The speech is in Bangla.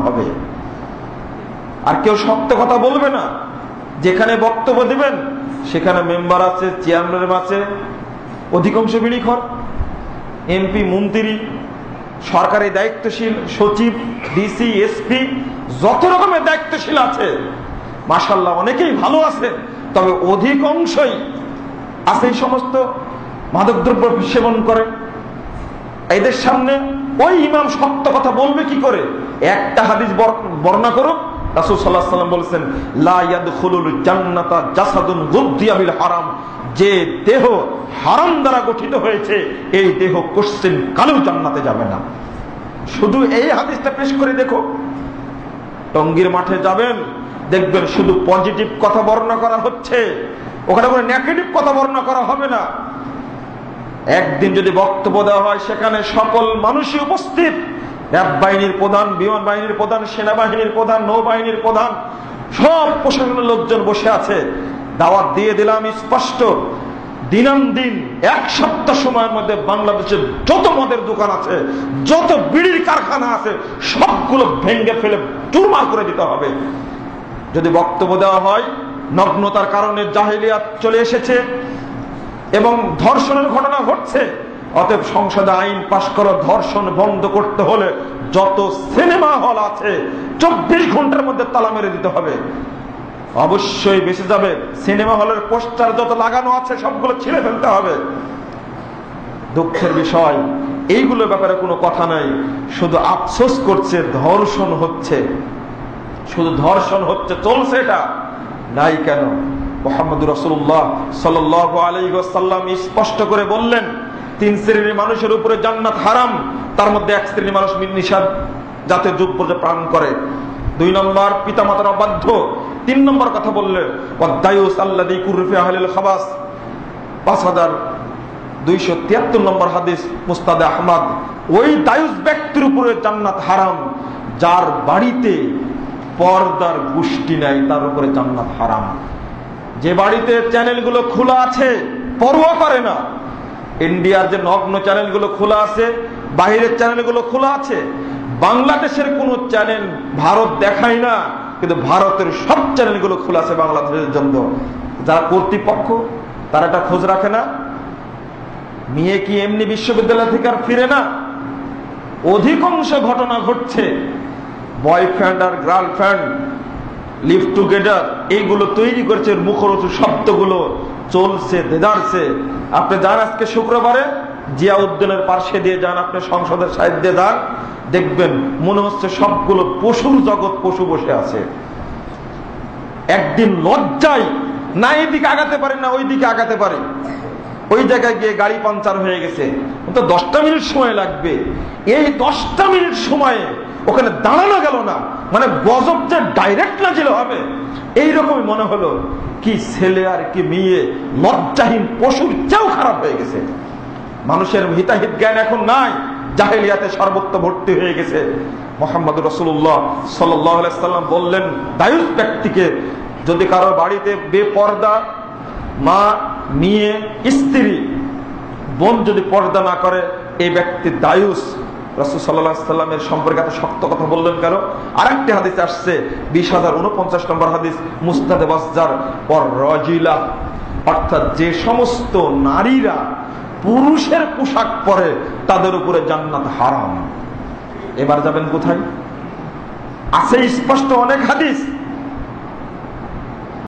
হবে। আর কেউ সত্য কথা বলবে না। যেখানে বক্তব্য দিবেন সেখানে মেম্বার আছে, চেয়ারম্যান আছে, অধিকাংশ বিড়িখর, এমপি, মন্ত্রী, সরকারি দায়িত্বশীল, সচিব, ডিসি, এসপি, যত রকমের দায়িত্বশীল আছে মাশাআল্লাহ অনেকেই ভালো আছে, তবে অধিকাংশই আছে এই সমস্ত মাদকদ্রব্য সেবন করে। এদের সামনে ওই ইমাম সত্য কথা বলবে কি করে? একটা হাদিস বর্ণনা করুক, রাসূল সাল্লাল্লাহু আলাইহি ওয়াসাল্লাম বলেছেন, লা ইয়াদখুলুল জান্নাতা জাসাদুন গুদ্দিয়া বিল হারাম, যে দেহ হারাম দ্বারা গঠিত হয়েছে এই দেহ কোশ্চেন কালেও জান্নাতে যাবে না। শুধু এই হাদিসটা পেশ করে দেখো। টঙ্গীর মাঠে যাবেন, দেখবেন শুধু পজিটিভ কথা বর্ণনা করা হচ্ছে, ওখানে কোনো নেগেটিভ কথা বর্ণনা করা হবে না। একদিন যদি বক্তব্য দেওয়া হয় সেখানে সকল মানুষই উপস্থিত, র্যাব বাহিনীর প্রধান, বিমান বাহিনীর প্রধান, সেনাবাহিনীর প্রধান, নৌবাহিনীর প্রধান, সব প্রশাসনের লোকজন বসে আছে। দাওয়াত দিয়ে দিলাম স্পষ্ট, দিনান্দিন 1 সপ্তাহ সময়ের মধ্যে বাংলাদেশের যত মদের দোকান আছে, যত বিড়ির কারখানা আছে, সবগুলো ভেঙে ফেলে চুরমার করে দিতে হবে। যদি বক্তব্য দেওয়া হয় নগ্নতার কারণে জাহেলিয়াত চলে এসেছে এবং ধর্ষণের ঘটনা ঘটছে, অতএব সংসদে আইন পাশ করো, ধর্ষণ বন্ধ করতে হলে যত সিনেমা হল আছে 24 ঘন্টার মধ্যে তালা মেরে দিতে হবে। অবশ্যই বেঁচে যাবে। সিনেমা হলের পোস্টার যত লাগানো আছে সবগুলো ছিঁড়ে ফেলতে হবে। দুঃখের বিষয়, এইগুলোর ব্যাপারে কোনো কথা নাই, শুধু আফসোস করছে ধর্ষণ হচ্ছে, শুধু ধর্ষণ হচ্ছে, চলছে। এটা নাই কেন? মুহাম্মদুর রাসূলুল্লাহ সাল্লাল্লাহু আলাইহি ওয়াসাল্লাম স্পষ্ট করে বললেন, 3 শ্রেণীর মানুষের উপরে জান্নাত হারাম, তার মধ্যে 1 শ্রেণীর মানুষ নিষাদ জাতের যুগ পর্যন্ত পান করে। 2 নম্বর পিতামাতার অবাধ্য। 3 নম্বর কথা বললেন ওয়াদায়ুস আল্লাযী কুরফি আহলিল খাবাস, 5273 নম্বর হাদিস মুসনাদে আহমদ। ওই দায়ুস ব্যক্তির উপরে জান্নাত হারাম, যার বাড়িতে পর্দার গোষ্ঠী নাই তার উপরে জান্নাত হারাম। যে বাড়িতে চ্যানেলগুলো খোলা আছে, পরোয়া করে না, ইন্ডিয়ার যে নগ্ন চ্যানেলগুলো খোলা আছে, বাহিরের চ্যানেলগুলো খোলা আছে, বাংলাদেশের কোন চ্যানেল ভারত দেখায় না, কিন্তু ভারতের সব চ্যানেলগুলো খোলা আছে বাংলাদেশের জন্য। যারা কর্তৃপক্ষ তারা এটা খোঁজ রাখে না। মেয়ে কি এমনি বিশ্ববিদ্যালয় থেকে আর ফিরে না? অধিকাংশ ঘটনা ঘটছে বয়ফ্রেন্ড আর গার্লফ্রেন্ড লিভ টুগেদার, এইগুলো তৈরি করছে মুখরোচক শব্দগুলো চলছে, দেদারছে। আপনি যান আজকে শুক্রবারে জিয়াউদ্দিনের পার্শ্বে দিয়ে যান, আপনি সংসদের সাইড দিয়ে যান, দেখবেন মনে হচ্ছে সবগুলো পশুর জগৎ, পশু বসে আছে। একদিন লজ্জায় না এইদিকে আগাতে পারে না ওইদিকে আগাতে পারে, ওই জায়গায় গিয়ে গাড়ি পাঞ্চার হয়ে গেছে, তো 10টা মিনিট সময় লাগবে। এই 10টা মিনিট সময়ে ওখানে দাঁড়ানো গেল না, মানে গজব যে ডাইরেক্ট নাজিল হবে এইরকমই মনে হলো। কি ছেলে আর কি মেয়ে, লজ্জাহীন পশুর চেয়েও খারাপ হয়ে গেছে। মানুষের হিতাহিত জ্ঞান এখন নাই, জাহেলিয়াতে সর্বত্র ভর্তি হয়ে গেছে। মুহাম্মদুর রাসূলুল্লাহ সাল্লাল্লাহু আলাইহি ওয়াসাল্লাম বললেন, দায়ুস ব্যক্তিকে, যদি কারো বাড়িতে বেপর্দা মা, মেয়ে, স্ত্রী, বোন যদি পর্দা না করে, এই ব্যক্তি দায়ুস। রাসূল সাল্লাল্লাহু আলাইহি ওয়াসাল্লামের সম্পর্কে এত শক্ত কথা বললেন কেন? আরেকটি হাদিসে আসছে 20049 নম্বর হাদিস মুসনাদে বাজ্জার, পর রাজিলা, অর্থাৎ যে সমস্ত নারীরা পুরুষের পোশাক পরে তাদের উপরে জান্নাত হারাম। এবার যাবেন কোথায়? আছে স্পষ্ট অনেক হাদিস।